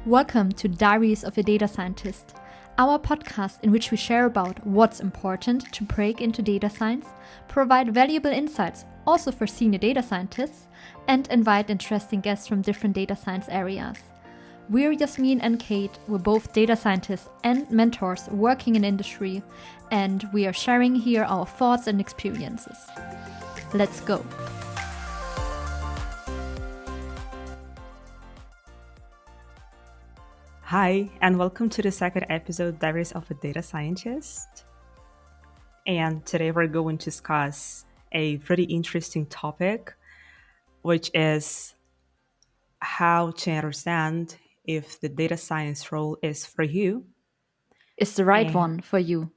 Welcome to Diaries of a Data Scientist, our podcast in which we share about what's important to break into data science, provide valuable insights also for senior data scientists, and invite interesting guests from different data science areas. We're Yasmin and Kate, we're both data scientists and mentors working in industry, and we are sharing here our thoughts and experiences. Let's go! Hi, and welcome to the second episode, Diaries of a Data Scientist. And today we're going to discuss a pretty interesting topic, which is how to understand if the data science role is for you. Is the right And one for you?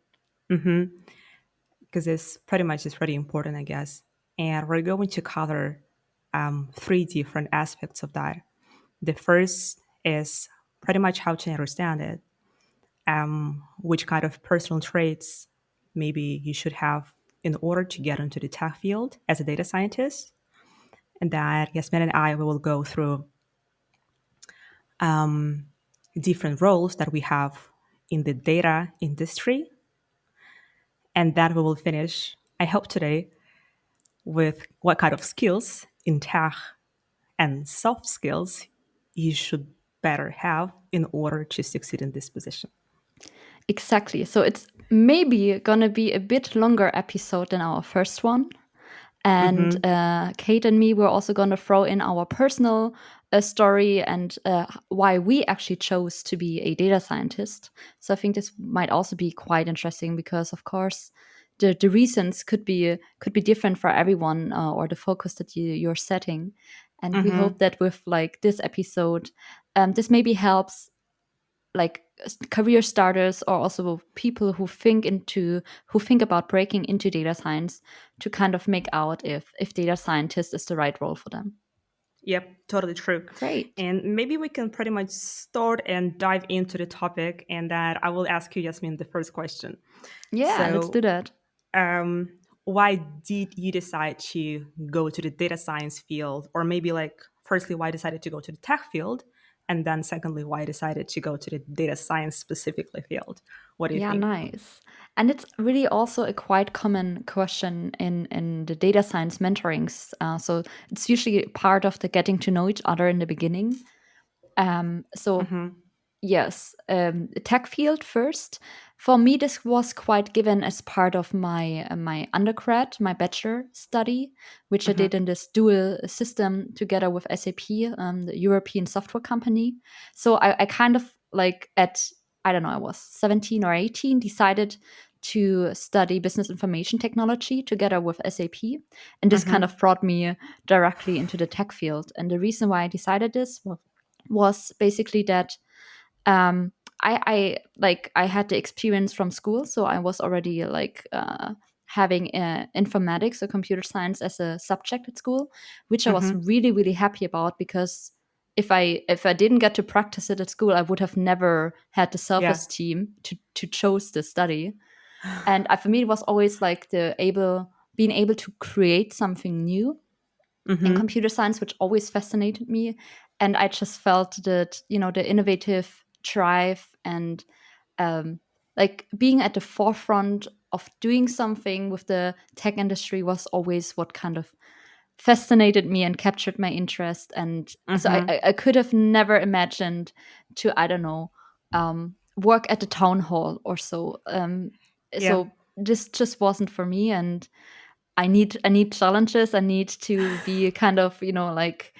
because it's pretty important, I guess. And we're going to cover three different aspects of that. The first is pretty much how to understand it, which kind of personal traits maybe you should have in order to get into the tech field as a data scientist. And that Yasmin and I will go through different roles that we have in the data industry. And then we will finish, I hope today, with what kind of skills in tech and soft skills you should better have in order to succeed in this position. Exactly. So it's maybe gonna be a bit longer episode than our first one. And Kate and me, we're also gonna throw in our personal story and why we actually chose to be a data scientist. So I think this might also be quite interesting because, of course, the reasons could be different for everyone or the focus that you're setting. And we hope that with like this episode, this maybe helps like career starters or also people who think about breaking into data science to kind of make out if data scientist is the right role for them. Yep, totally true. Great. And maybe we can pretty much start and dive into the topic, and that I will ask you, Yasmin, the first question. Yeah, let's do that. Why did you decide to go to the data science field? Or maybe like, firstly, why decided to go to the tech field? And then secondly, why decided to go to the data science specifically field? What do you Yeah, think? nice. And it's really also a quite common question in the data science mentorings. So it's usually part of the getting to know each other in the beginning. So yes, tech field first. For me, this was quite given as part of my my undergrad, my bachelor study, which I did in this dual system together with SAP, the European software company. So I kind of like at I don't know, I was 17 or 18, decided to study business information technology together with SAP, and this kind of brought me directly into the tech field. And the reason why I decided this was basically that I had the experience from school, so I was already like having informatics or computer science as a subject at school, which I was really happy about because if I didn't get to practice it at school, I would have never had the self esteem to choose the study. And for me, it was always like being able to create something new in computer science, which always fascinated me. And I just felt that, the innovative drive and like being at the forefront of doing something with the tech industry was always what kind of fascinated me and captured my interest. And so I could have never imagined to, I don't know, work at the town hall or so. Yeah. So this just wasn't for me. And I need challenges. I need to be kind of, like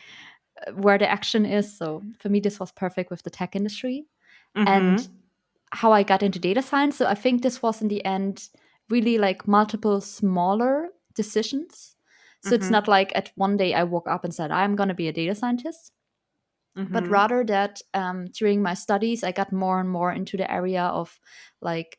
where the action is. So for me, this was perfect with the tech industry. And how I got into data science. So I think this was in the end really like multiple smaller decisions. So it's not like at one day I woke up and said, I'm going to be a data scientist, but rather that during my studies, I got more and more into the area of like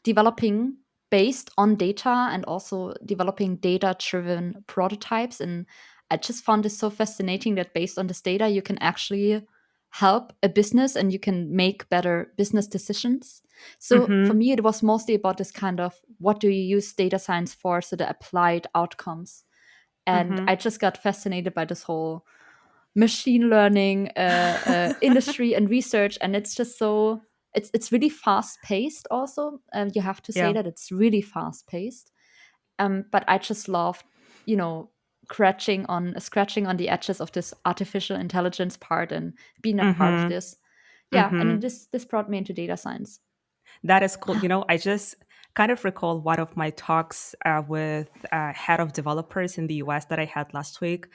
developing based on data and also developing data driven prototypes. And I just found this so fascinating that based on this data, you can actually help a business and you can make better business decisions. So for me, it was mostly about this kind of what do you use data science for? So the applied outcomes. And I just got fascinated by this whole machine learning industry and research, and it's just so it's really fast paced. Also, you have to say Yeah. that it's really fast paced. But I just love, you know, scratching on the edges of this artificial intelligence part and being a part of Mm-hmm. this. Yeah, and then Mm-hmm. this brought me into data science. That is cool. I just kind of recall one of my talks with head of developers in the US that I had last week.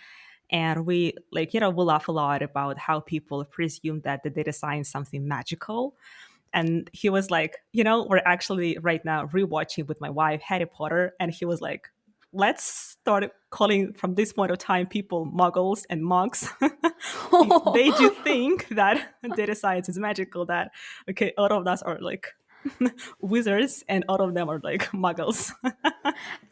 And we we laugh a lot about how people presume that the data science is something magical. And he was like, we're actually right now rewatching with my wife Harry Potter. And he was like, let's start calling from this point of time people muggles and monks. If they do think that data science is magical, that, okay, all of us are like wizards and all of them are like muggles.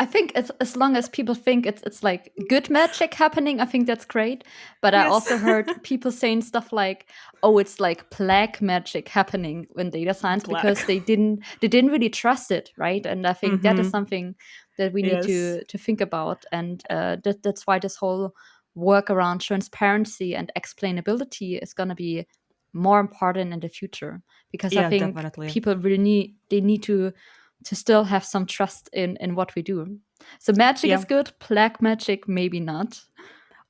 I think as long as people think it's like good magic happening, I think that's great. But I Yes. also heard people saying stuff like, "Oh, it's like black magic happening in data science," Black. because they didn't really trust it, right? And I think that is Mm-hmm. something that we need Yes. to think about, and that's why this whole work around transparency and explainability is going to be more important in the future, because I Yeah, think definitely. people really need to still have some trust in what we do. So magic Yeah. is good, black magic maybe not.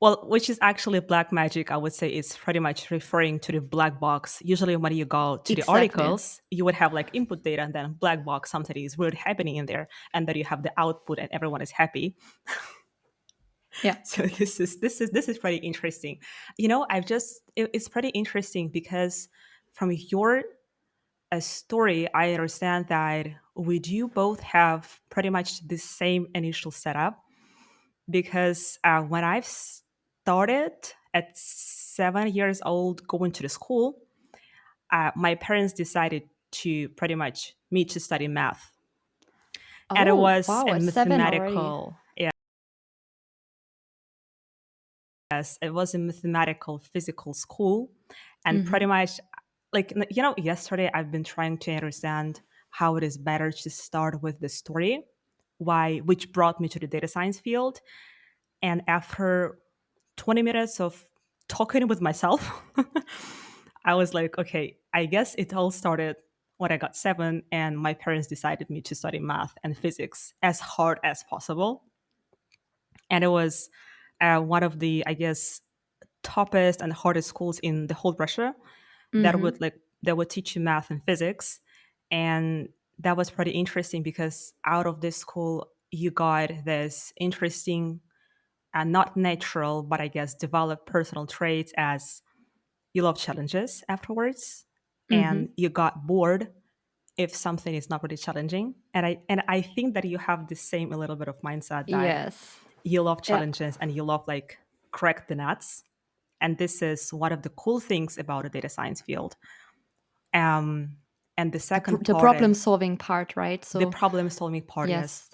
Well, which is actually black magic, I would say, is pretty much referring to the black box. Usually, when you go to the Exactly. articles, you would have like input data and then black box, something is weird happening in there, and then you have the output and everyone is happy. Yeah. So this is pretty interesting. It's pretty interesting because from your story, I understand that we do both have pretty much the same initial setup because when I've started at 7 years old going to the school, my parents decided to pretty much me to study math, and it Oh, was wow, a it's 7 already. mathematical. Yes, it was a mathematical physical school, and pretty Mhm. much yesterday I've been trying to understand how it is better to start with the story, why which brought me to the data science field. And after 20 minutes of talking with myself, I was like, okay, I guess it all started when I got 7 and my parents decided me to study math and physics as hard as possible. And it was one of the, I guess, toughest and hardest schools in the whole Russia Mhm. that would teach you math and physics. And that was pretty interesting because out of this school you got this interesting and not natural, but I guess developed personal traits as you love challenges afterwards, and Mhm. you got bored if something is not really challenging. And I think that you have the same a little bit of mindset that Yes. you love Yeah. challenges and you love like crack the nuts. And this is one of the cool things about the data science field. Um, and the second The part, problem solving part, right? the So, problem solving part, yes. yes.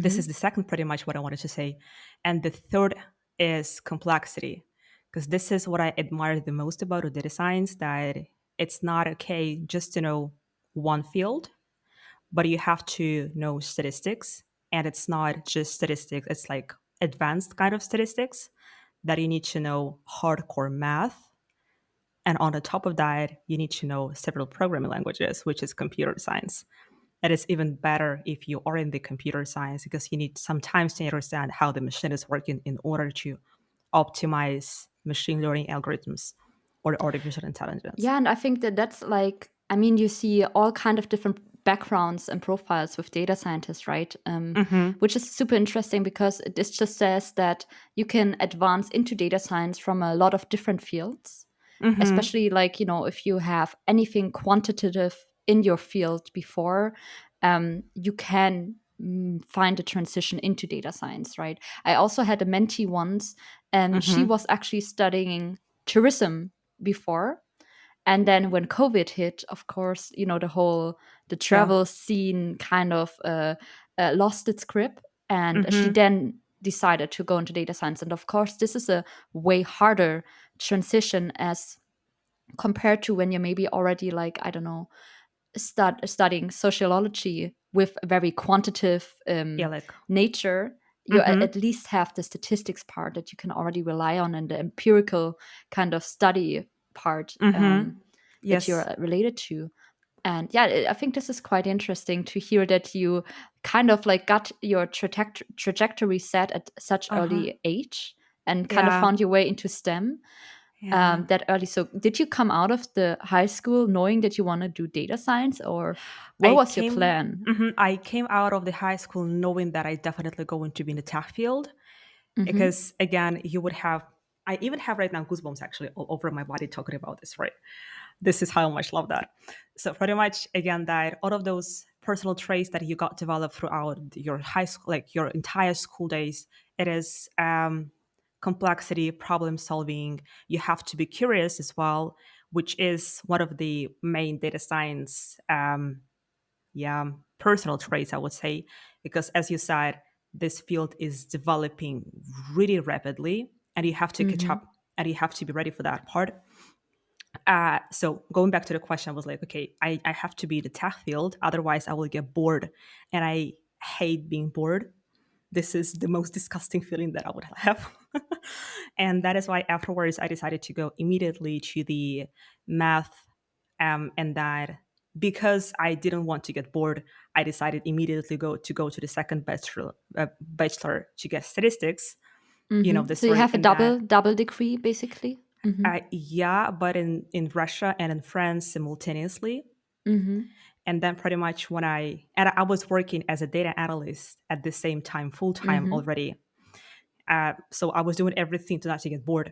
This is Mhm. the second, pretty much what I wanted to say. And the third is complexity, because this is what I admire the most about data science, that it's not okay just to know one field, but you have to know statistics. And it's not just statistics, it's like advanced kind of statistics that you need to know hardcore math. And on the top of that, you need to know several programming languages, which is computer science. That is even better if you are in the computer science because you need sometimes to understand how the machine is working in order to optimize machine learning algorithms or artificial intelligence. Yeah, and I think that that's like, I mean, you see all kind of different backgrounds and profiles with data scientists, right? Mm-hmm. Which is super interesting because this just says that you can advance into data science from a lot of different fields, Mm-hmm. especially like, you know, if you have anything quantitative in your field before, you can find a transition into data science, right? I also had a mentee once, and she Mm-hmm. was actually studying tourism before, and then when COVID hit, of course, you know, the Yeah. travel scene kind of lost its grip, and she Mm-hmm. then decided to go into data science. And of course, this is a way harder transition as compared to when you're maybe already like, I don't know, studying sociology with a very quantitative Yeah, like nature. you at least have the statistics part that you can already rely on, and the empirical kind of study part that you're Yes. related to. And yeah, I think this is quite interesting to hear that you kind of like got your trajectory set at such Uh-huh. early age and kind of Yeah. found your way into STEM Yeah. that early. So did you come out of the high school knowing that you want to do data science, or what was your plan? I came out of the high school knowing that I definitely going to be in the tech field, Mm-hmm. because again, you would have, I even have right now goosebumps actually all over my body talking about this, right? This is how much love that. So pretty much again, that all of those personal traits that you got developed throughout your high school, like your entire school days, it is complexity, problem solving. You have to be curious as well, which is one of the main data science personal traits, I would say, because as you said, this field is developing really rapidly, and you have to catch Mm-hmm. up, and you have to be ready for that part. So going back to the question, I was like, okay, I have to be in the tech field, otherwise I will get bored, and I hate being bored. This is the most disgusting feeling that I would have. And that is why afterwards I decided to go immediately to the math, and that because I didn't want to get bored, I decided immediately go to the second bachelor to get statistics. You know Mm-hmm. the So you story have a in that. double degree basically. Mm-hmm. Yeah, but in Russia and in France simultaneously. Mm-hmm. And then pretty much I was working as a data analyst at the same time, full time Mm-hmm. already. So I was doing everything to not to get bored.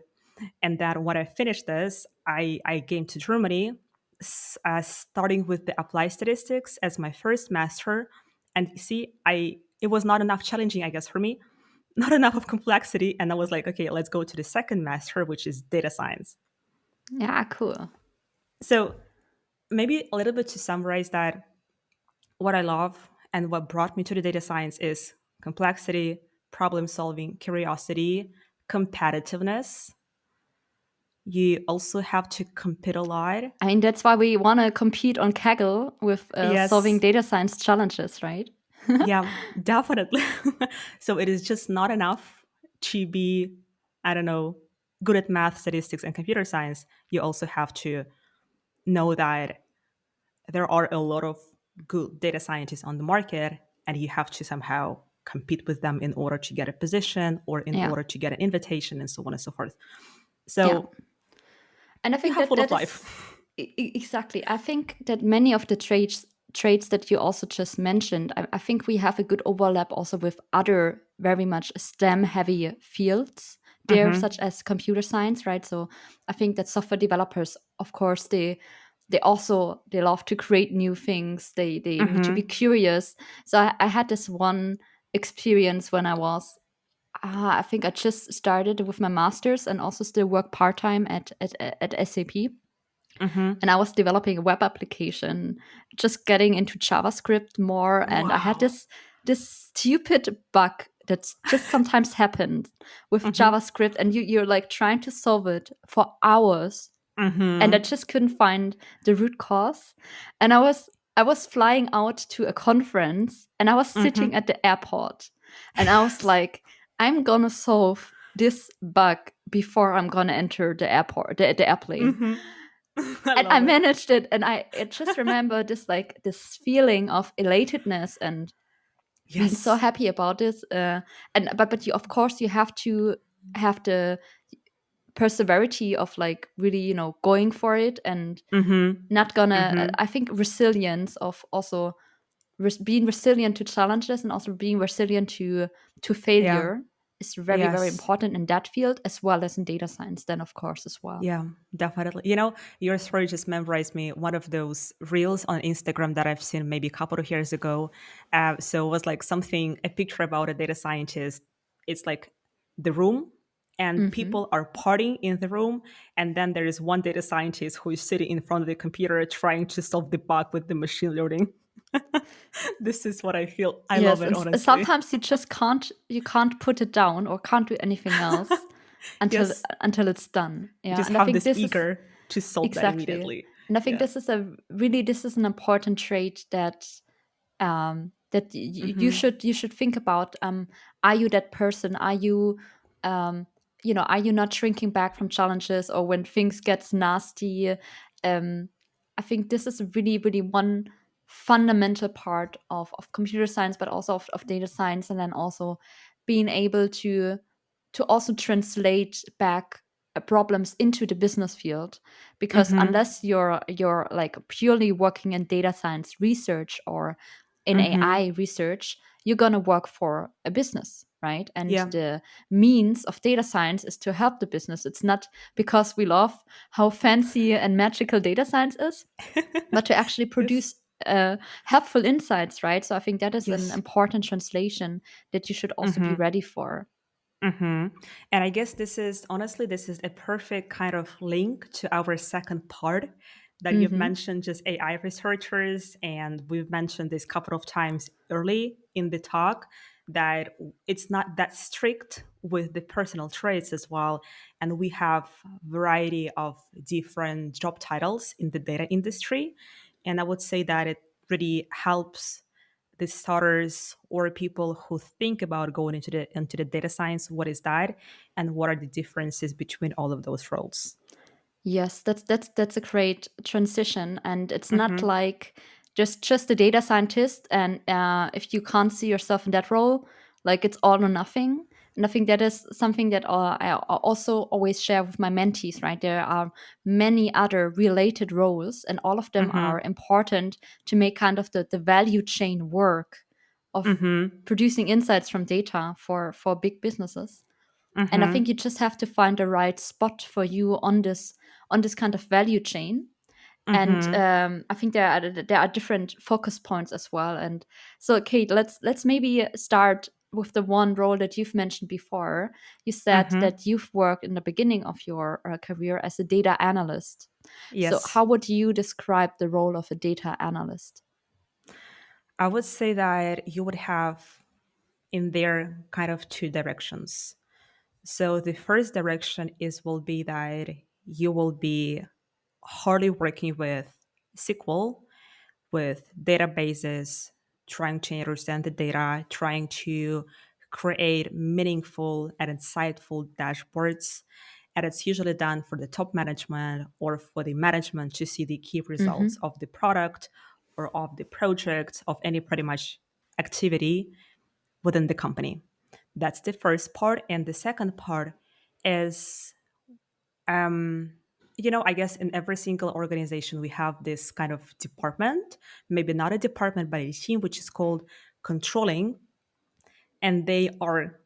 And then when I finished this, I came to Germany, starting with the applied statistics as my first master. And see, it was not enough challenging, I guess, for me, not enough of complexity. And I was like, okay, let's go to the second master, which is data science. Yeah, cool. So maybe a little bit to summarize that, what I love and what brought me to the data science is complexity, problem solving, curiosity, competitiveness. You also have to compete a lot. I mean, that's why we want to compete on Kaggle with solving Yes, data science challenges, right? yeah, definitely. So it is just not enough to be, I don't know, good at math, statistics, and computer science. You also have to know that there are a lot of good data scientists on the market, and you have to somehow compete with them in order to get a position or in Yeah, order to get an invitation and so on and so forth. yeah. So And I you think have that full of that is life. exactly. I think that many of the traits that you also just mentioned, I think we have a good overlap also with other very much STEM heavy fields there, such as computer science, right? So I think that software developers, of course, they love to create new things. They need to be curious. So I had this one experience when I was I think I just started with my master's and also still work part time at SAP. And I was developing a web application, just getting into JavaScript more. And I had Wow. this stupid bug that just sometimes happened with JavaScript, and you're like trying to solve it for hours, and I just couldn't find the root cause. And I was flying out to a conference, and I was sitting at the airport, and I was like, I'm gonna solve this bug before I'm gonna enter the airport, the airplane. I And I love it. managed it, and I just remember this feeling of elatedness and being so Yes. happy about this. And but you, of course, you have to have the perseverity of like really going for it and not gonna I think resilience of also being resilient to challenges and also being resilient to Yeah. failure is very, very Yes. important in that field as well as in data science then, of course, as well. Yeah, definitely. Your story just memorized me one of those reels on Instagram that I've seen maybe a couple of years ago. So it was like a picture about a data scientist. It's like the room, and Hmm. people are partying in the room. And then there is one data scientist who is sitting in front of the computer trying to solve the bug with the machine learning. This is what I feel. I love Yes, it, and honestly. sometimes you just can't put it down or can't do anything else until Yes, until it's done. you Yeah, just and I have think this this is eager to solve that exactly, immediately. and I think Yeah. this is an important trait that that you should think about, are you that person, are you um, are you not shrinking back from challenges or when things gets nasty. um, I think this is really really one fundamental part of computer science, but also of data science, and then also being able to also translate back problems into the business field, because Mm-hmm. unless you're like purely working in data science research or in Mm-hmm. AI research, you're going to work for a business, right? And Yeah. the means of data science is to help the business. It's not because we love how fancy and magical data science is, but to actually Yes. produce helpful insights, right? So I think that is an Yes. important translation that you should also be Mm-hmm. ready for. Mm-hmm. And I guess this is honestly, this is a perfect kind of link to our second part that you've Hmm. mentioned, just AI researchers. And we've mentioned this a couple of times early in the talk that it's not that strict with the personal traits as well. And we have variety of different job titles in the data industry. And I would say that it really helps the starters or people who think about going into the data science. What is that, and what are the differences between all of those roles? Yes, that's a great transition, and it's not Mm-hmm. like just a data scientist, and if you can't see yourself in that role, like it's all or nothing. And I think that is something that I also always share with my mentees. Right, there are many other related roles, and all of them are Mm-hmm. important to make kind of the value chain work of Mm-hmm. producing insights from data for big businesses. And I think Mm-hmm. you just have to find the right spot for you on this kind of value chain. And Mm-hmm. I think there are different focus points as well. And so, Kate, let's maybe start with the one role that you've mentioned before. You said Mm-hmm. that you've worked in the beginning of your career as a data analyst. So Yes. how would you describe the role of a data analyst? I would say that you would have in there kind of two directions. So the first direction is will be that you will be hardly working with SQL, with databases, trying to understand the data, trying to create meaningful and insightful dashboards. And it's usually done for the top management or for the management to see the key results Mm-hmm. of the product or of the project, of any pretty much activity within the company. That's the first part. And the second part is I guess in every single organization, we have this kind of department, maybe not a department, but a team, which is called controlling. And they are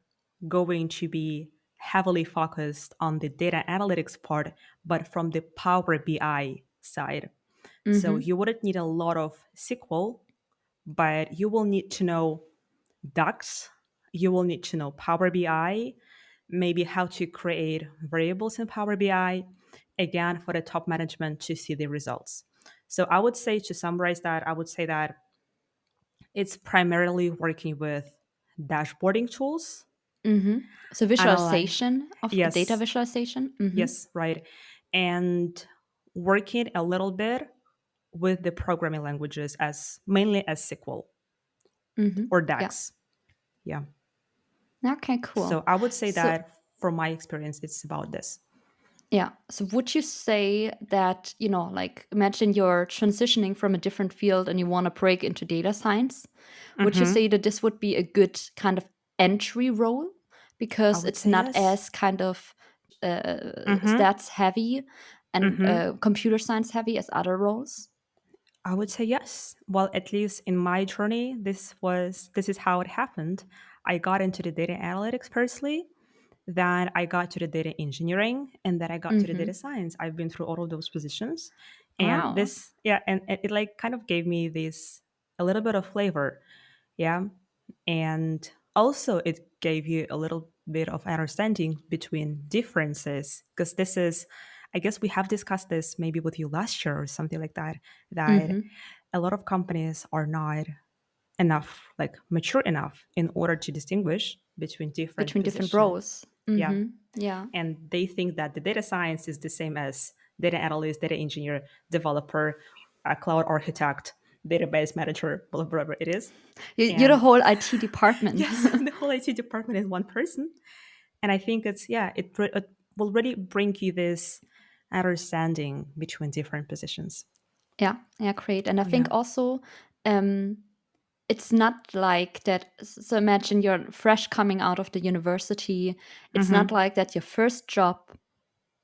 going to be heavily focused on the data analytics part, but from the Power BI side. So Mm-hmm. you wouldn't need a lot of SQL, but you will need to know DODS. You will need to know Power BI, maybe how to create variables in Power BI, again, for the top management to see the results. So I would say, to summarize that, I would say that it's primarily working with dashboarding tools, Mm-hmm. So analyze, visualization of data yes, visualization. Mm-hmm. yes, right, and working a little bit with the programming languages as mainly as SQL Mm-hmm. or Yeah. DAX. Yeah. Okay, So cool. I would say So, that from my experience, it's about this. yeah. So, would you say that, like, imagine you're transitioning from a different field and you want to break into data science? Would you say Mm-hmm. that this would be a good kind of entry role I because would it's say not yes. as kind of Mm-hmm. stats heavy and Mm-hmm. computer science heavy as other roles? I would say yes. Well, at least in my journey, this is how it happened. I got into the data analytics firstly, then I got to the data engineering, and then I got to the data Mm-hmm. science. I've been through all of those positions, and Wow. this, yeah, and it like kind of gave me this a little bit of flavor, yeah, and also it gave you a little bit of understanding between differences, because this is, I guess we have discussed this maybe with you last year or something like that, that Mm-hmm. a lot of companies are not enough, like mature enough in order to distinguish between different Between different positions. roles. Yeah. Mm-hmm. Yeah. And they think that the data science is the same as data analyst, data engineer, developer, cloud architect. database manager, whatever it is. You're the And whole IT department. yes, the whole IT department is one person. And I think it's, yeah, it will really bring you this understanding between different positions. Yeah, yeah, great. And I think Yeah. also, um, it's not like that. So imagine you're fresh coming out of the university. It's not Mm-hmm. like that your first job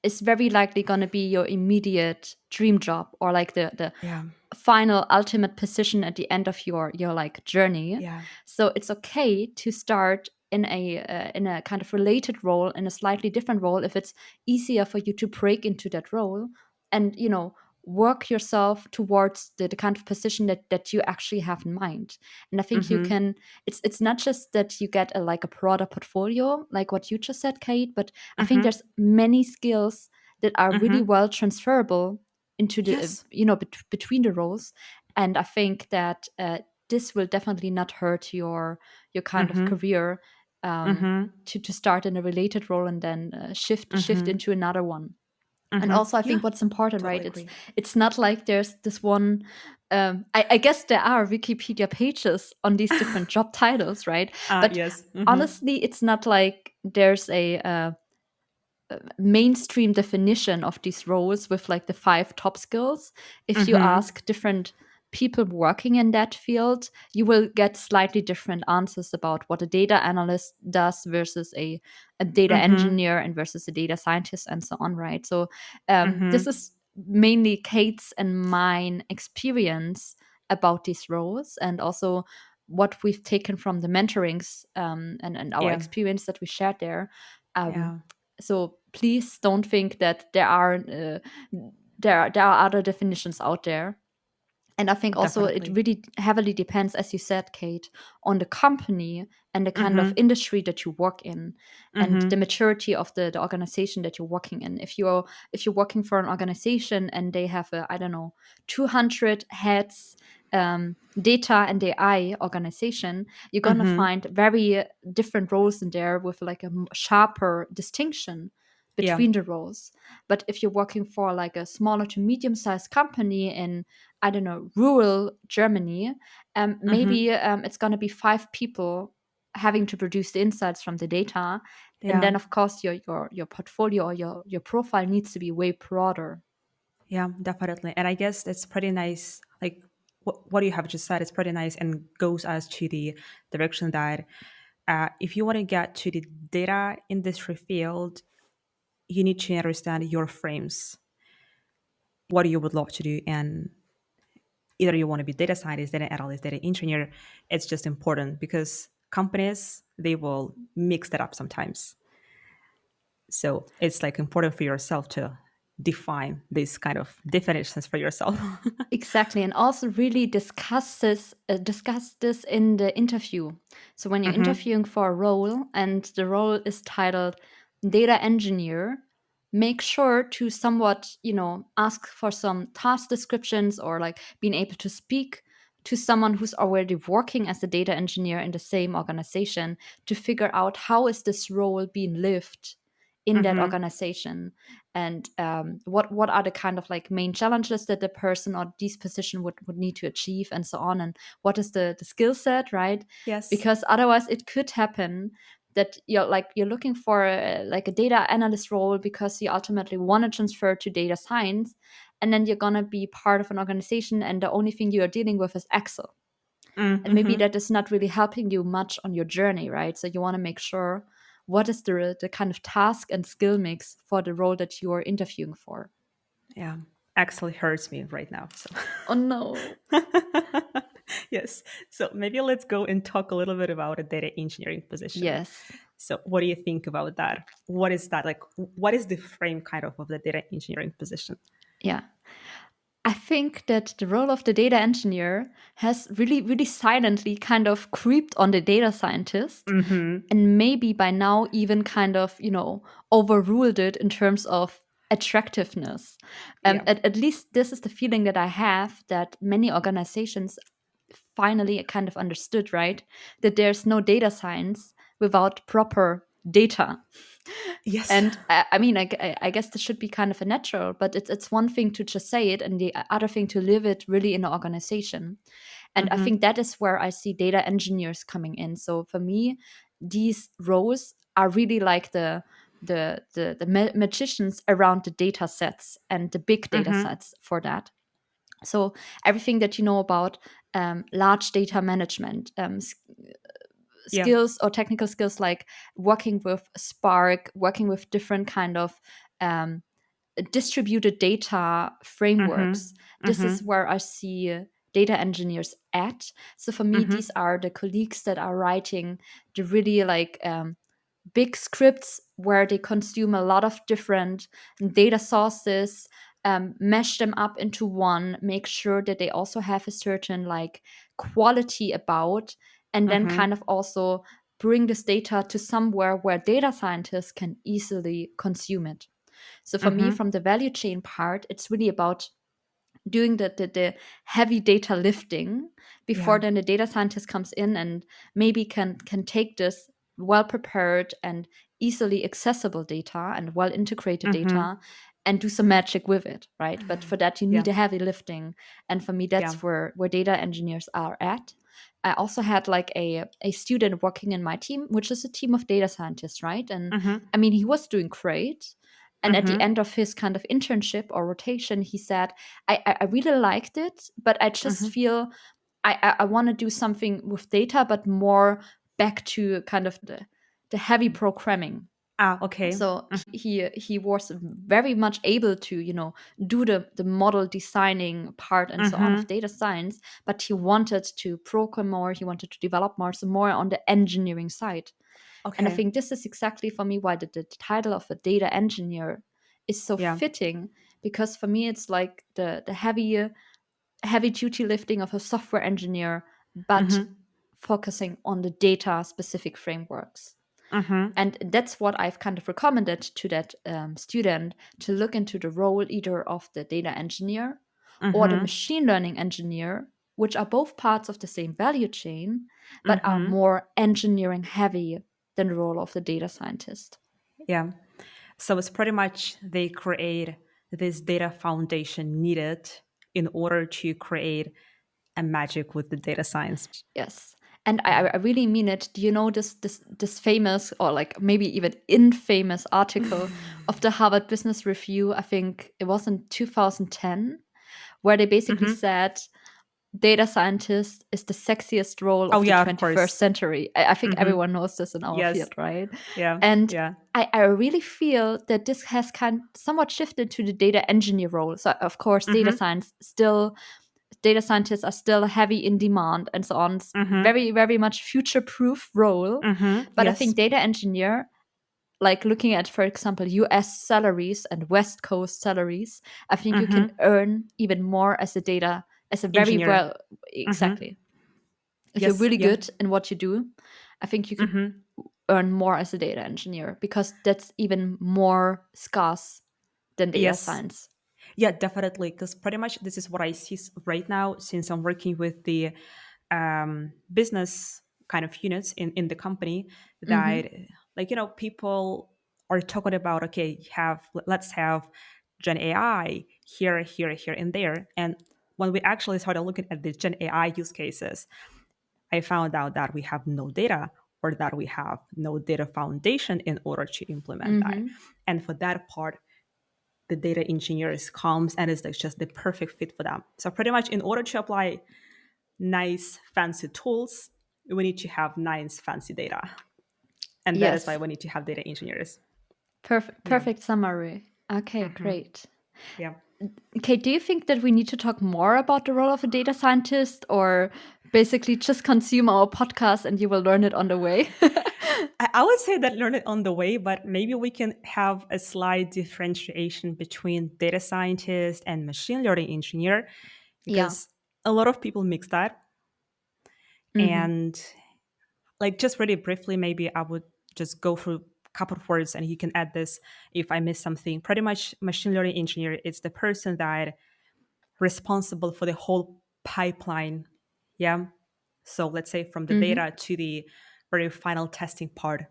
is very likely going to be your immediate dream job, or like the Yeah. final ultimate position at the end of your like journey. Yeah. So it's okay to start in a kind of related role, in a slightly different role, if it's easier for you to break into that role, and work yourself towards the kind of position that you actually have in mind. And I think you Mm-hmm. can, it's not just that you get a like a broader portfolio like what you just said, Kate, but I think Mm-hmm. there's many skills that are really Mm-hmm. well transferable into the Yes. between the roles. And I think that this will definitely not hurt your kind of Mm-hmm. career, Mm-hmm. to start in a related role and then shift Mm-hmm. into another one. And Mm-hmm. also I Yeah. think what's important, Totally right, agree. it's not like there's this one, I guess there are Wikipedia pages on these different job titles, right? But Yes. Mm-hmm. honestly, it's not like there's a mainstream definition of these roles with like the 5 top skills. If you Mm-hmm. ask different people working in that field, you will get slightly different answers about what a data analyst does versus a data Mm-hmm. engineer and versus a data scientist and so on, right? So this Mm-hmm. is mainly Kate's and mine experience about these roles, and also what we've taken from the mentorings, and our Yeah. experience that we shared there. Um, Yeah. so please don't think that there are other definitions out there. And I think also it Definitely. really heavily depends, as you said, Kate, on the company and the kind of Mm-hmm. industry that you work in, and the Mm-hmm. maturity of the organization that you're working in. If you're working for an organization and they have a, I don't know, 200 heads, data and AI organization, you're gonna Mm-hmm. find very different roles in there with like a sharper distinction Yeah. between the roles. But if you're working for like a smaller to medium sized company in, I don't know, rural Germany, Mm-hmm. maybe it's going to be 5 people having to produce the insights from the data. And Yeah. then, of course, your portfolio or your profile needs to be way broader. Yeah, definitely. And I guess it's pretty nice. Like what you have just said is pretty nice and goes us to the direction that if you want to get to the data industry field, you need to understand your frames, what you would love to do. And either you want to be data scientist, data analyst, data engineer, it's just important because companies, they will mix that up sometimes. So it's like important for yourself to define these kind of definitions for yourself. Exactly, and also really discuss this in the interview. So when you're Mm-hmm. interviewing for a role and the role is titled data engineer, make sure to somewhat, ask for some task descriptions, or like being able to speak to someone who's already working as a data engineer in the same organization, to figure out how is this role being lived in that Mm-hmm. organization, and what are the kind of like main challenges that the person or this position would need to achieve, and so on, and what is the skill set, right? Yes. Because otherwise it could happen that you're looking for like a data analyst role because you ultimately want to transfer to data science, and then you're gonna be part of an organization and the only thing you are dealing with is Excel, and maybe Mm-hmm. that is not really helping you much on your journey, right? So you want to make sure what is the kind of task and skill mix for the role that you are interviewing for. Yeah. Actually hurts me right now. So Oh no. yes. So maybe let's go and talk a little bit about a data engineering position. Yes. So what do you think about that? What is that like? What is the frame kind of the data engineering position? Yeah. I think that the role of the data engineer has really, really silently kind of creeped on the data scientist, Mm-hmm. and maybe by now even kind of, overruled it in terms of attractiveness. Yeah. At least this is the feeling that I have, that many organizations finally kind of understood, right? That there's no data science without proper data. Yes. And I mean, I guess this should be kind of a natural, but it's one thing to just say it and the other thing to live it really in an organization. And I Mm-hmm. think that is where I see data engineers coming in. So for me, these roles are really like the magicians around the data sets and the big data Mm-hmm. sets for that. So everything that you know about large data management, Yeah. skills or technical skills like working with Spark, working with different kind of um, distributed data Mm-hmm. frameworks. This Mm-hmm. is where I see data engineers at. So for me, Mm-hmm. these are the colleagues that are writing the really like big scripts where they consume a lot of different data sources, mesh them up into one, make sure that they also have a certain like quality about, and then Mm-hmm. kind of also bring this data to somewhere where data scientists can easily consume it. So for me, Mm-hmm. from the value chain part, it's really about doing the heavy data lifting before Yeah. then the data scientist comes in and maybe can take this well prepared and easily accessible data and well integrated Mm-hmm. data and do some magic with it, right? But for that you Yeah. need a heavy lifting, and for me Yeah. that's where data engineers are at. I also had like a student working in my team, which is a team of data scientists, right? And Mm-hmm. I mean, he was doing great. And at the Mm-hmm. end of his kind of internship or rotation, he said, I really liked it, but I just Mm-hmm. feel I want to do something with data, but more back to kind of the heavy programming. Ah, okay. So he was very much able to do the model designing part and so on Mm-hmm. of data science, but he wanted to program more, he wanted to develop more, so more on the engineering side. And I Okay. think this is exactly for me why the title of a data engineer is so Yeah. fitting, because for me it's like the heavy duty lifting of a software engineer, but Mm-hmm. focusing on the data specific frameworks. Mm-hmm. And that's what I've kind of recommended to that student, to look into the role either of the data engineer or the Mm-hmm. machine learning engineer, which are both parts of the same value chain, but are Mm-hmm. more engineering heavy than the role of the data scientist. Yeah. So it's pretty much they create this data foundation needed in order to create a magic with the data science. Yes. And Yeah. I really mean it. Do you know this famous or like maybe even infamous article of the Harvard Business Review? I think it was in 2010, where they basically Mm-hmm. said data scientist is the sexiest role Oh of the yeah, of 21st course. century. I think Mm-hmm. everyone knows this in our Yes. field, right? Yeah. And Yeah. I really feel that this has kind somewhat shifted to the data engineer role. So of course, Mm-hmm. data scientists are still heavy in demand and so on. It's Mm-hmm. very, very much future proof role. Mm-hmm. But I Yes. think data engineer, like looking at, for example, US salaries and West Coast salaries, I think you can Mm-hmm. earn even more as a very Engineer. well, Mm-hmm. exactly. If you're Yes. really Yeah. good in what you do, I think you could Mm-hmm. earn more as a data engineer because that's even more scarce than data Yes. science. Yeah, definitely. Because pretty much this is what I see right now since I'm working with the business kind of units in the company Mm-hmm. that, like, people are talking about, okay, let's have Gen AI here, here, here, and there. And when we actually started looking at the Gen AI use cases, I found out that we have no data or that we have no data foundation in order to implement that. Mm-hmm. And for that part, the data engineers comes and is like just the perfect fit for them. So pretty much in order to apply nice fancy tools, we need to have nice fancy data. And that is why Yes. we need to have data engineers. Perfect. Yeah. Perfect summary. Okay, Hmm. great. Yeah. Okay, do you think that we need to talk more about the role of a data scientist, or basically just consume our podcast and you will learn it on the way? I would say that learn it on the way, but maybe we can have a slight differentiation between data scientist and machine learning engineer, Yeah. because a lot of people mix that. Mm-hmm. And like just really briefly, maybe I would just go through a couple of words and you can add this if I miss something. Pretty much machine learning engineer is the person that responsible for the whole pipeline. Yeah. So let's say from the Mm-hmm. data to the very final testing part.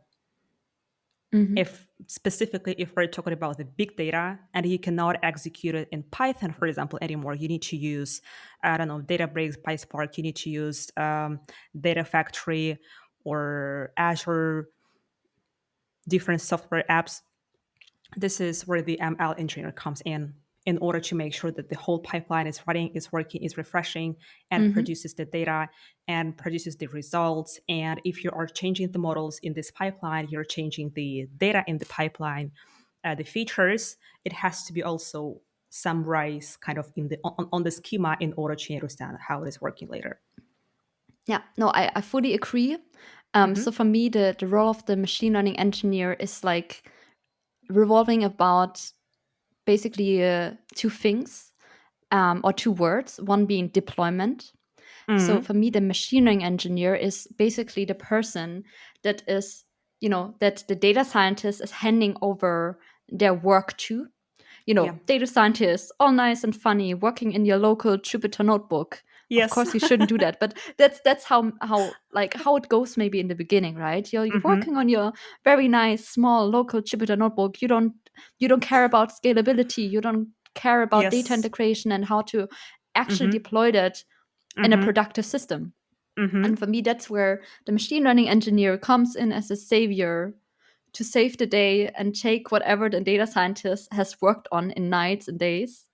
Mhm. If specifically if we're talking about the big data and you cannot execute it in Python, for example, anymore, you need to use, I don't know, Databricks, PySpark, you need to use Data Factory or Azure, different software apps. This is where the ML engineer comes in order to make sure that the whole pipeline is running, is working, is refreshing, and Mhm. produces the data and produces the results. And if you are changing the models in this pipeline, you're changing the data in the pipeline, the features. It has to be also summarized kind of in the on the schema in order to understand how it is working later. Yeah, no, I fully agree. So for me, the role of the machine learning engineer is like revolving about basically two things, or two words, one being deployment. So Mm-hmm. for me, the machine learning engineer is basically the person that is, that the data scientist is handing over their work to. Yeah. Data scientists, all nice and funny, working in your local Jupyter notebook. Of Yes. course, you shouldn't do that, but that's how it goes maybe in the beginning, right? You're Mm-hmm. working on your very nice small local Jupyter notebook. You don't care about scalability. You don't care about data Yes. integration and how to actually Mm-hmm. deploy that in a Mm-hmm. productive system. Mm-hmm. And for me, that's where the machine learning engineer comes in as a savior to save the day and take whatever the data scientist has worked on in nights and days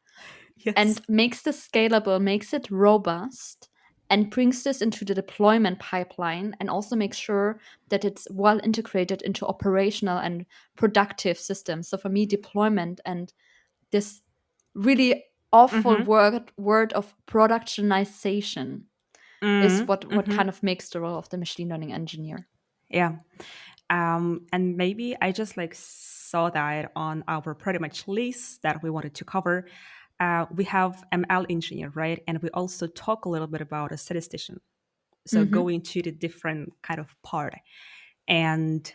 Yes. and makes this scalable, makes it robust, and brings this into the deployment pipeline and also makes sure that it's well integrated into operational and productive systems. So for me, deployment and this really awful Mm-hmm. word of productionization is Mm-hmm. what Mm-hmm. kind of makes the role of the machine learning engineer. Yeah. And maybe I just like saw that on our pretty much list that we wanted to cover. We have ML engineer, right? And we also talk a little bit about a statistician. So Hmm. going to the different kind of part. And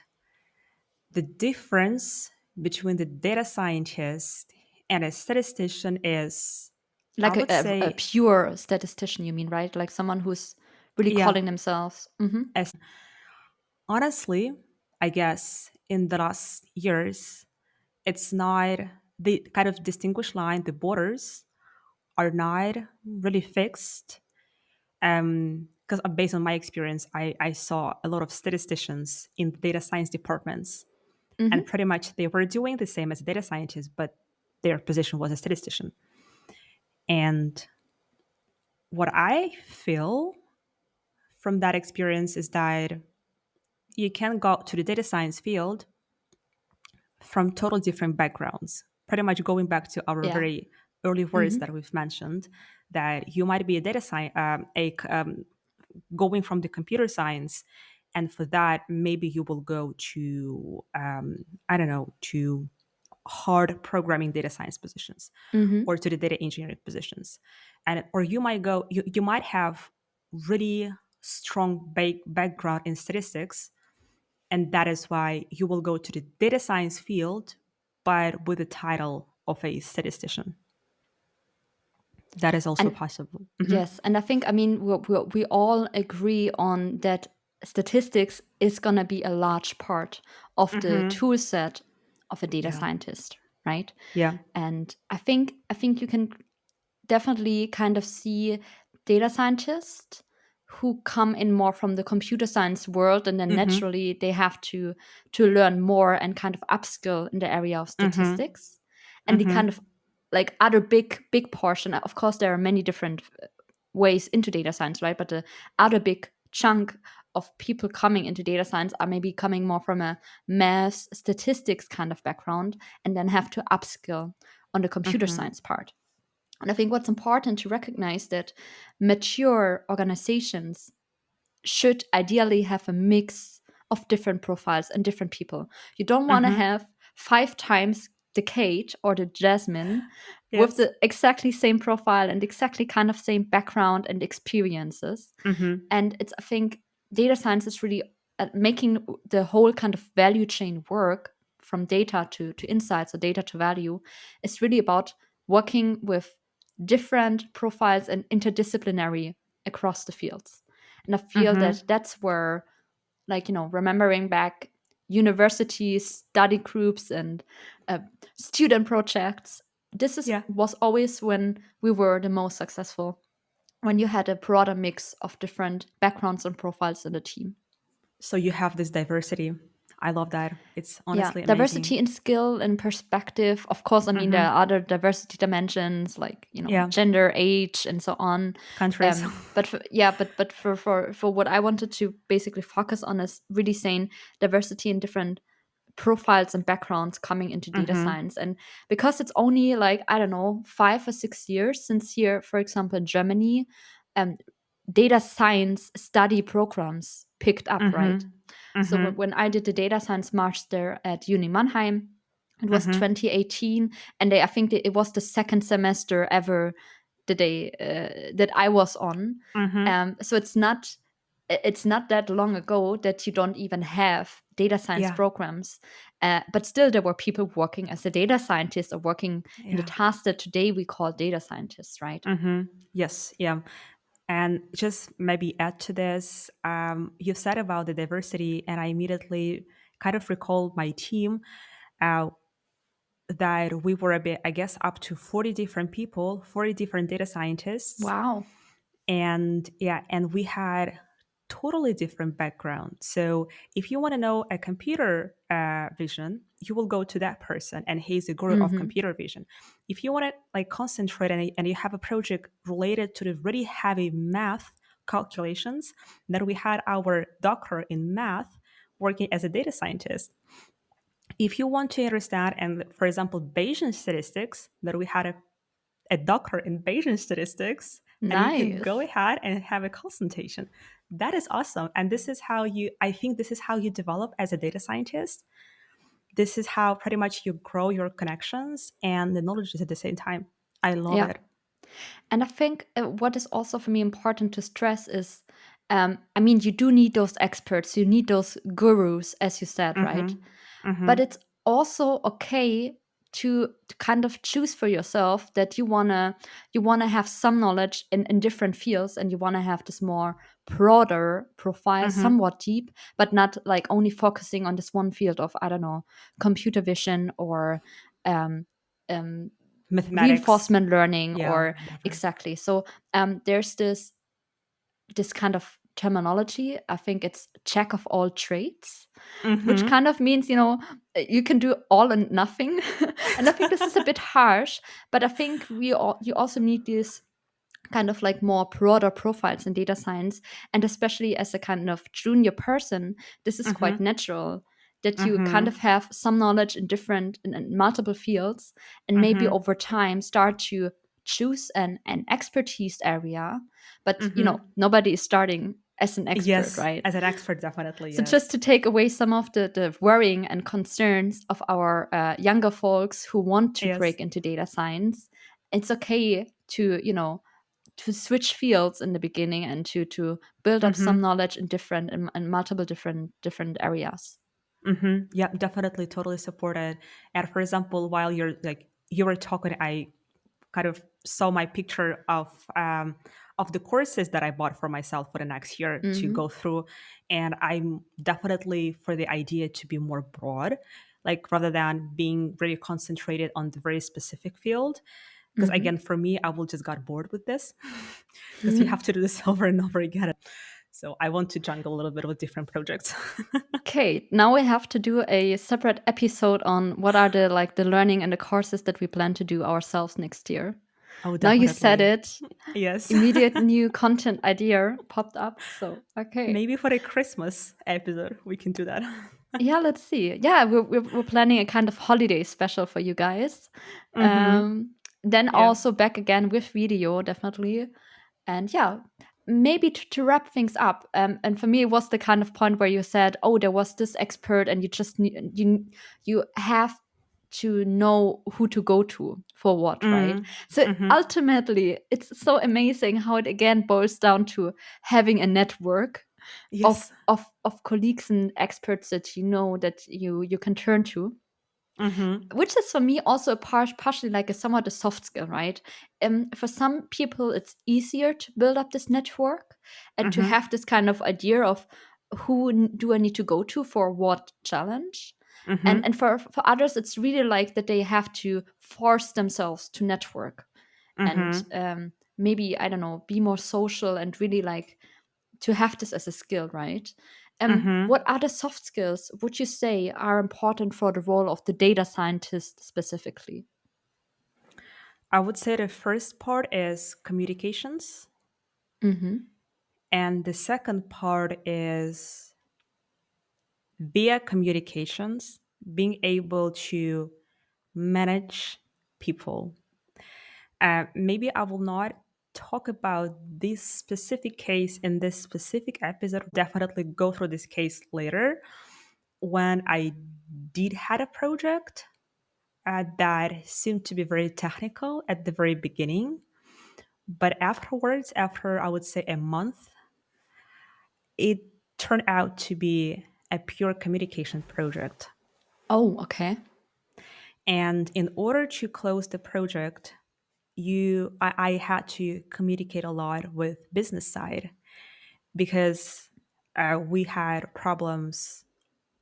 the difference between the data scientist and a statistician is, I Like would a say, pure statistician, you mean, right? Like someone who's really yeah, calling themselves. Hmm. as honestly, I guess in the last years, it's not the kind of distinguished line, the borders are not really fixed. Because based on my experience, I saw a lot of statisticians in data science departments, and Hmm. pretty much they were doing the same as data scientists, but their position was a statistician. And what I feel from that experience is that you can go to the data science field from total different backgrounds. Pretty much going back to our Yeah. very early words Hmm. that we've mentioned, that you might be a data science, going from the computer science, and for that maybe you will go to I don't know, to hard programming data science positions Hmm. or to the data engineering positions, and or you might go, you might have really strong background in statistics, and that is why you will go to the data science field, but with the title of a statistician. That is also And possible. yes, and I think, I mean, we all agree on that statistics is going to be a large part of the Mm-hmm. tool set of a data Yeah. scientist, right? Yeah. And I think you can definitely kind of see data scientists who come in more from the computer science world, and then Mm-hmm. naturally they have to learn more and kind of upskill in the area of Mm-hmm. statistics. And the kind Mm-hmm. of like other big portion, of course there are many different ways into data science, right? But the other big chunk of people coming into data science are maybe coming more from a math statistics kind of background and then have to upskill on the computer Mm-hmm. science part. And I think what's important to recognize that mature organizations should ideally have a mix of different profiles and different people. You don't want to Mm-hmm. have 5 times the Kate or the Jasmine with Yes. the exactly same profile and exactly kind of same background and experiences. Mm-hmm. And it's, I think, data science is really making the whole kind of value chain work from data to insights or data to value is really about working with different profiles and interdisciplinary across the fields. And I feel Mm-hmm. that that's where, like, remembering back university study groups and student projects. Yeah. Was always when we were the most successful, when you had a broader mix of different backgrounds and profiles in the team. So you have this diversity. I love that. It's Yeah, honestly amazing. diversity in skill and perspective. Of course, I mean there Mm-hmm. are other diversity dimensions like Yeah. gender, age, and so on. Countries. But for what I wanted to basically focus on is really saying diversity in different profiles and backgrounds coming into data Mm-hmm. science. And because it's only like, I don't know, 5 or 6 years since here, for example, in Germany, um, data science study programs picked up, right? Mm-hmm. So Mm-hmm. when I did the data science master at Uni Mannheim, it was Mm-hmm. 2018, and I think it was the second semester ever that that I was on. Mm-hmm. So it's not that long ago that you don't even have data science Yeah. programs, but still there were people working as a data scientist or working in the Yeah. task that today we call data scientists, right? Mm-hmm. Yes. Yeah. And just maybe add to this, you said about the diversity, and I immediately kind of recalled my team, uh, that we were a bit, I guess, up to 40 different people, 40 different data scientists. Wow. And yeah, and we had totally different backgrounds. So if you want to know a computer vision, you will go to that person, and he's a guru of Hmm. computer vision. If you want to like concentrate and you have a project related to the really heavy math calculations, then we had our doctor in math working as a data scientist. If you want to understand, and for example, Bayesian statistics, that we had a doctor in Bayesian statistics, and you can go Nice. ahead and have a consultation. That is awesome. And this is how I think this is how you develop as a data scientist. This is how pretty much you grow your connections and the knowledge at the same time. I love Yeah. it. And I think what is also for me important to stress is, I mean, you do need those experts, you need those gurus, as you said, right? Mm-hmm. Mm-hmm. But it's also okay to kind of choose for yourself that you wanna have some knowledge in different fields, and you wanna have this more broader profile, Mm-hmm. somewhat deep, but not like only focusing on this one field of, I don't know, computer vision or um, um, Mathematics. reinforcement learning Yeah, or whatever. exactly. So there's this kind of terminology. I think it's jack of all trades, which Mm-hmm. kind of means, you can do all and nothing. And I think this is a bit harsh, but I think you also need this kind of like more broader profiles in data science. And especially as a kind of junior person, this is quite Mm-hmm. natural that you kind of Mm-hmm. have some knowledge in multiple fields, and maybe Mm-hmm. over time start to choose an expertise area. But Mm-hmm. nobody is starting as an expert, Yes, right? as an expert, definitely, So just yes. to take away some of the worrying and concerns of our younger folks who want to Yes. break into data science, it's okay to switch fields in the beginning and to build up some Mm-hmm. knowledge in multiple different areas. Mm-hmm. Yeah, definitely, totally supported. And for example, while you were talking, I kind of saw my picture of the courses that I bought for myself for the next year to Hmm. go through, and I'm definitely for the idea to be more broad, like rather than being very concentrated on the very specific field. Because Hmm. again, for me, I will just got bored with this because you have to do this over and over again. So I want to jungle a little bit with different projects. Okay, now we have to do a separate episode on what are the learning and the courses that we plan to do ourselves next year. Oh, Now you said definitely. it, Yes. immediate new content idea popped up. So okay. Maybe for a Christmas episode, we can do that. Yeah, let's see. Yeah, we're planning a kind of holiday special for you guys. Mm-hmm. Then Yeah. also back again with video, definitely. And yeah, maybe to wrap things up. And for me, it was the kind of point where you said, "Oh, there was this expert, and you just you have to know who to go to for what, right?" Mm. So Mm-hmm. ultimately, it's so amazing how it again boils down to having a network Yes. of colleagues and experts that that you can turn to, Mm-hmm. which is for me also partially like a somewhat a soft skill, right? For some people it's easier to build up this network and to Mm-hmm. have this kind of idea of do I need to go to for what challenge. And Mm-hmm. for others, it's really like that they have to force themselves to network and Mm-hmm. maybe, I don't know, be more social and really like to have this as a skill, right? Mm-hmm. What other soft skills would you say are important for the role of the data scientist specifically? I would say the first part is communications, Hmm. and the second part is via communications, being able to manage people. Maybe I will not talk about this specific case in this specific episode. Definitely go through this case later when I did had a project that seemed to be very technical at the very beginning, but afterwards, after I would say a month, it turned out to be a pure communication project. Oh, okay. And in order to close the project, I had to communicate a lot with business side because we had problems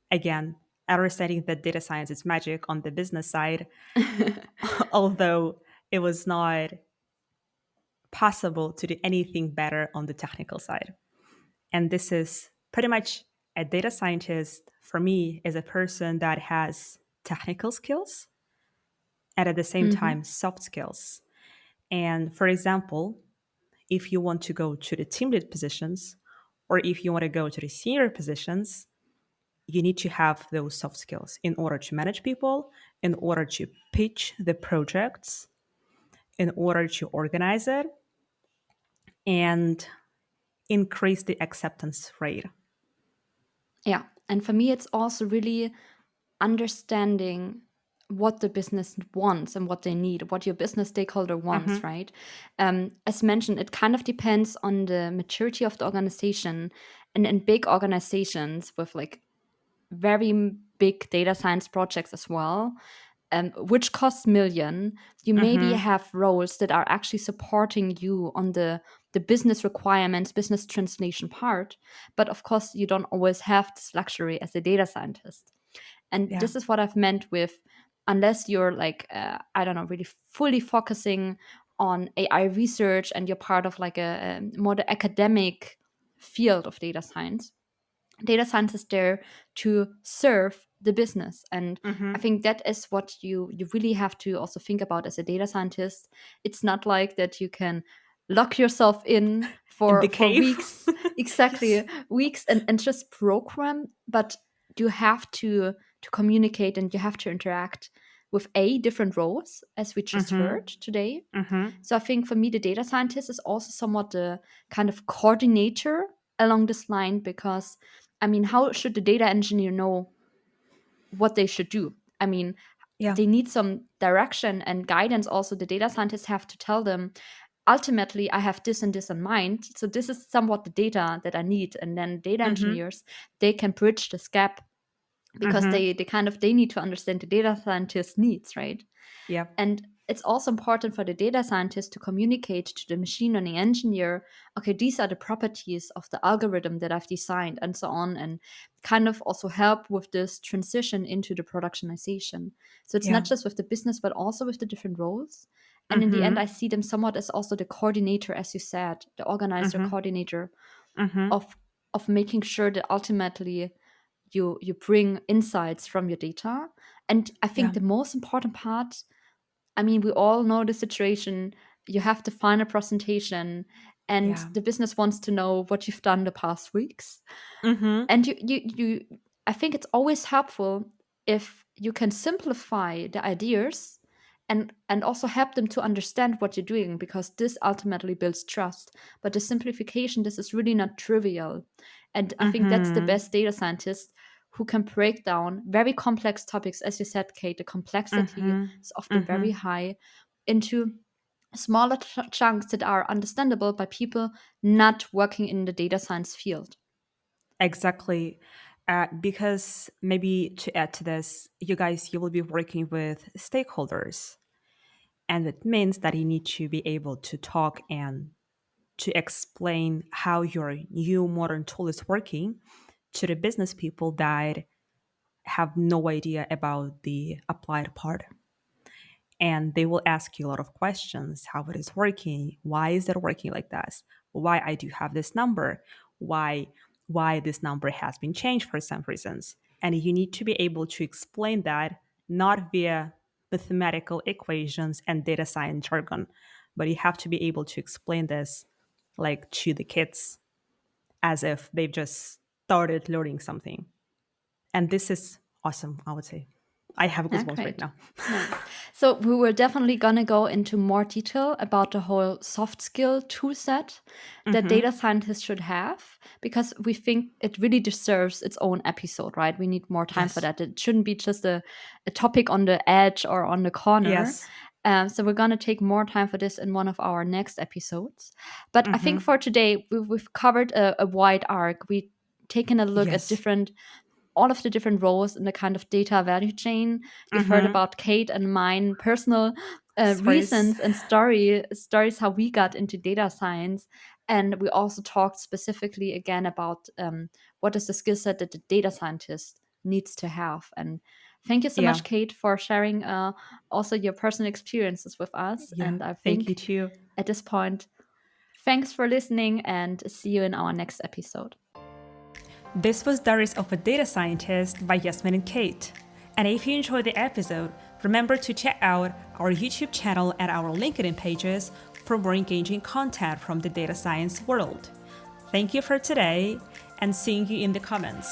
again understanding that data science is magic on the business side, although it was not possible to do anything better on the technical side. And this is pretty much a data scientist for me is a person that has technical skills and at the same Hmm. time soft skills. And for example, if you want to go to the team lead positions or if you want to go to the senior positions, you need to have those soft skills in order to manage people, in order to pitch the projects, in order to organize it, and increase the acceptance rate. Yeah. And for me, it's also really understanding what the business wants and what they need, what your business stakeholder wants, Mm-hmm. right? As mentioned, it kind of depends on the maturity of the organization. And in big organizations with like very big data science projects as well, which costs million, you maybe Mm-hmm. have roles that are actually supporting you on the business requirements, business translation part. But of course, you don't always have this luxury as a data scientist. And Yeah. this is what I've meant with, unless you're like, I don't know, really fully focusing on AI research and you're part of like a more the academic field of data science is there to serve the business. And I Mm-hmm. think that is what you really have to also think about as a data scientist. It's not like that you can lock yourself in In the for cave. weeks, Yes. exactly, weeks, and just program, but you have to communicate and you have to interact with different roles, as we just Mm-hmm. heard today. Mm-hmm. So I think for me, the data scientist is also somewhat the kind of coordinator along this line, because I mean, how should the data engineer know what they should do? I mean, Yeah. they need some direction and guidance. Also, the data scientists have to tell them, ultimately, I have this and this in mind. So this is somewhat the data that I need. And then data Mm-hmm. engineers, they can bridge this gap because Mm-hmm. they kind of they need to understand the data scientist needs, right? Yeah. And it's also important for the data scientist to communicate to the machine learning engineer, okay, these are the properties of the algorithm that I've designed, and so on, and kind of also help with this transition into the productionization. So it's Yeah. not just with the business, but also with the different roles. And in the end, Mm-hmm. I see them somewhat as also the coordinator, as you said, the organizer, Mm-hmm. coordinator Mm-hmm. of making sure that ultimately you bring insights from your data. And I Yeah. think the most important part, I mean, we all know the situation. You have to find a presentation, and Yeah. the business wants to know what you've done the past weeks. Mm-hmm. And I think it's always helpful if you can simplify the ideas and also help them to understand what you're doing, because this ultimately builds trust. But the simplification, this is really not trivial. And I think that's the Mm-hmm. best data scientist who can break down very complex topics, as you said, Kate. The complexity Mm-hmm. is often Mm-hmm. very high, into smaller chunks that are understandable by people not working in the data science field. Exactly. Because maybe to add to this, you guys, you will be working with stakeholders. And it means that you need to be able to talk and to explain how your new modern tool is working to the business people that have no idea about the applied part. And they will ask you a lot of questions: how it is working, why is it working like this, why I do have this number, why this number has been changed for some reasons. And you need to be able to explain that, not via mathematical equations and data science jargon, but you have to be able to explain this like to the kids as if they've just started learning something. And this is awesome, I would say. I have Yeah, goosebumps right great. now. Nice. So we were definitely gonna go into more detail about the whole soft skill tool set that data scientists should have, because we think it really deserves its own episode, right? We need more time for Yes. that. It shouldn't be just a topic on the edge or on the corner. Yes. So we're gonna take more time for this in one of our next episodes. But I think for today, we've covered a wide arc. We've taken a look at Yes. all of the different roles in the kind of data value chain. We've heard about Kate and mine personal Stories. reasons and stories how we got into data science, and we also talked specifically again about what is the skill set that the data scientist needs to have. And thank you so Yeah. much, Kate, for sharing also your personal experiences with us. Yeah. And I Thank you think too. at this point, thanks for listening, and see you in our next episode. This was Diaries of a Data Scientist by Yasmin and Kate. And if you enjoyed the episode, remember to check out our YouTube channel and our LinkedIn pages for more engaging content from the data science world. Thank you for today, and seeing you in the comments.